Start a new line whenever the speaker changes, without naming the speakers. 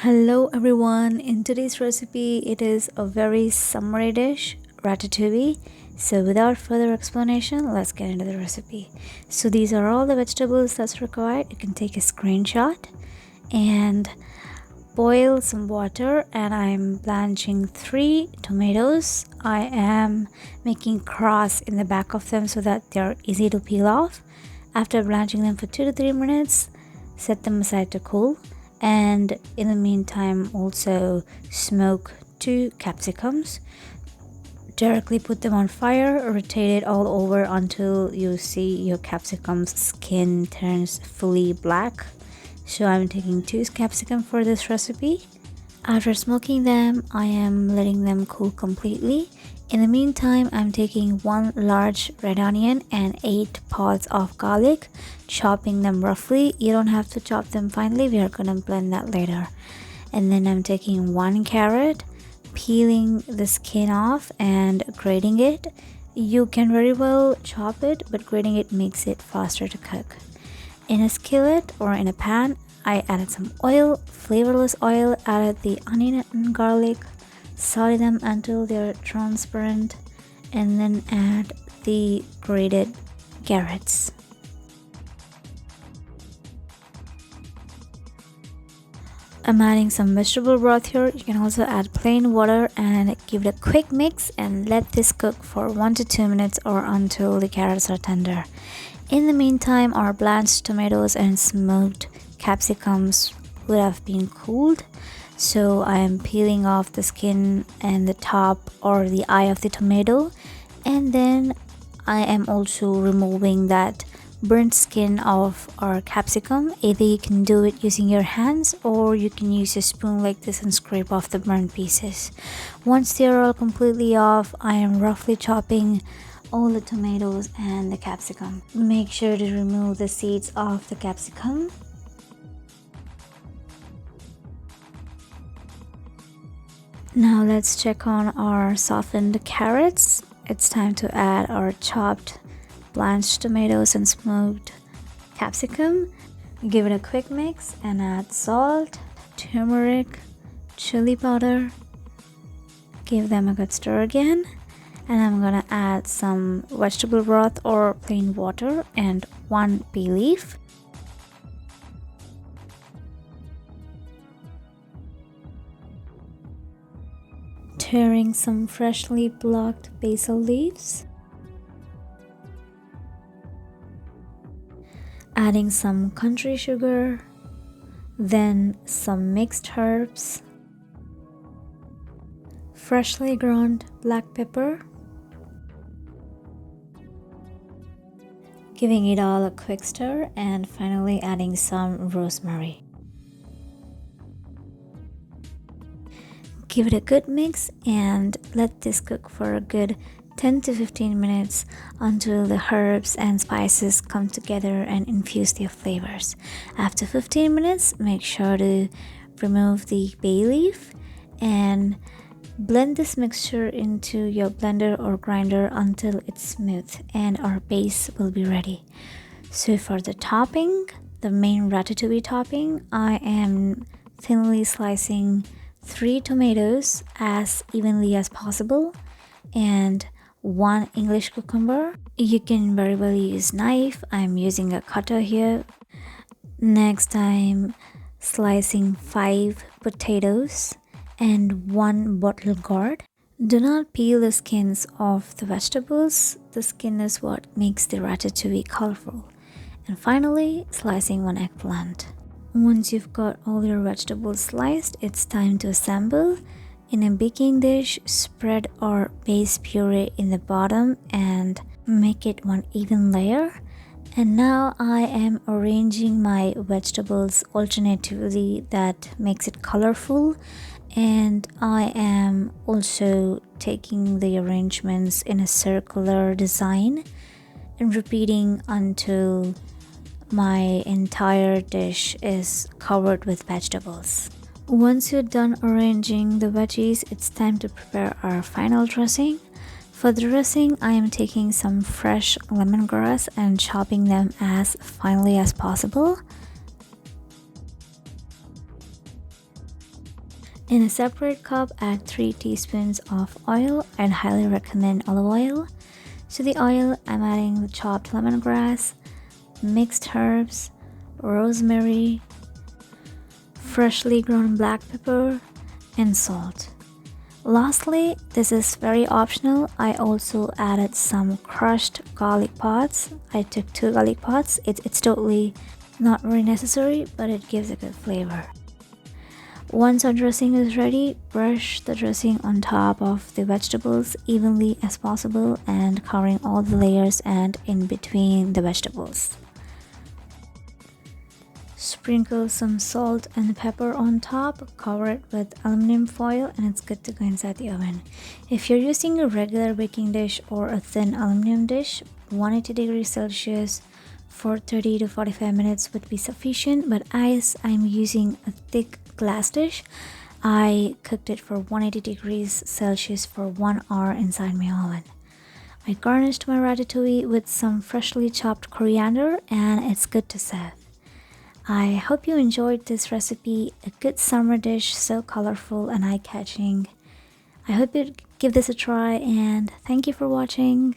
Hello everyone, in today's recipe it is a very summery dish, ratatouille. So without further explanation, let's get into the recipe. So these are all the vegetables that's required. You can take a screenshot and boil some water, and I'm blanching 3 tomatoes. I am making cross in the back of them so that they're easy to peel off. After blanching them for 2 to 3 minutes, set them aside to cool. And in the meantime, also smoke 2 capsicums. Directly put them on fire, rotate it all over until you see your capsicum's skin turns fully black. So I'm taking 2 capsicum for this recipe. After smoking them, I am letting them cool completely. In the meantime, I'm taking 1 large red onion and 8 pods of garlic, chopping them roughly. You don't have to chop them finely, we are going to blend that later. And then I'm taking 1 carrot, peeling the skin off and grating it. You can very well chop it, but grating it makes it faster to cook. In a skillet or in a pan, I added some oil, flavorless oil, added the onion and garlic, saute them until they're transparent, and then add the grated carrots. I'm adding some vegetable broth here. You can also add plain water and give it a quick mix and let this cook for 1 to 2 minutes or until the carrots are tender. In the meantime, our blanched tomatoes and smoked capsicums would have been cooled. So I am peeling off the skin and the top or the eye of the tomato, and then I am also removing that burnt skin of our capsicum. Either you can do it using your hands or you can use a spoon like this and scrape off the burnt pieces. Once they're all completely off, I am roughly chopping all the tomatoes and the capsicum. Make sure to remove the seeds of the capsicum. Now let's check on our softened carrots. It's time to add our chopped blanched tomatoes and smoked capsicum. Give it a quick mix and add salt, turmeric, chili powder. Give them a good stir again. And I'm gonna add some vegetable broth or plain water and 1 bay leaf. Tearing some freshly plucked basil leaves, adding some country sugar, then some mixed herbs, freshly ground black pepper, giving it all a quick stir, and finally adding some rosemary. Give it a good mix and let this cook for a good 10 to 15 minutes until the herbs and spices come together and infuse their flavors. After 15 minutes, make sure to remove the bay leaf and blend this mixture into your blender or grinder until it's smooth and our base will be ready. So for the topping, the main ratatouille topping, I am thinly slicing 3 tomatoes as evenly as possible and 1 English cucumber. You can very well use knife. I'm using a cutter here. Next, I'm slicing 5 potatoes and 1 bottle gourd. Do not peel the skins off the vegetables. The skin is what makes the ratatouille colorful. And finally, slicing 1 eggplant. Once you've got all your vegetables sliced, it's time to assemble. In a baking dish, spread our base puree in the bottom and make it 1 even layer. And now I am arranging my vegetables alternatively, that makes it colorful. And I am also taking the arrangements in a circular design and repeating until my entire dish is covered with vegetables. Once you're done arranging the veggies, it's time to prepare our final dressing. For the dressing, I am taking some fresh lemongrass and chopping them as finely as possible. In a separate cup, add 3 teaspoons of oil. I'd highly recommend olive oil. To the oil, I'm adding the chopped lemongrass, mixed herbs, rosemary, freshly ground black pepper, and salt. Lastly, this is very optional, I also added some crushed garlic pods. I took 2 garlic pods. It's totally not very necessary, but it gives a good flavor. Once our dressing is ready, brush the dressing on top of the vegetables evenly as possible and covering all the layers and in between the vegetables. Sprinkle some salt and pepper on top, cover it with aluminum foil, and it's good to go inside the oven. If you're using a regular baking dish or a thin aluminum dish, 180 degrees Celsius for 30 to 45 minutes would be sufficient, but as I'm using a thick glass dish, I cooked it for 180 degrees Celsius for 1 hour inside my oven. I garnished my ratatouille with some freshly chopped coriander, and it's good to serve. I hope you enjoyed this recipe, a good summer dish, so colorful and eye-catching. I hope you give this a try, and thank you for watching.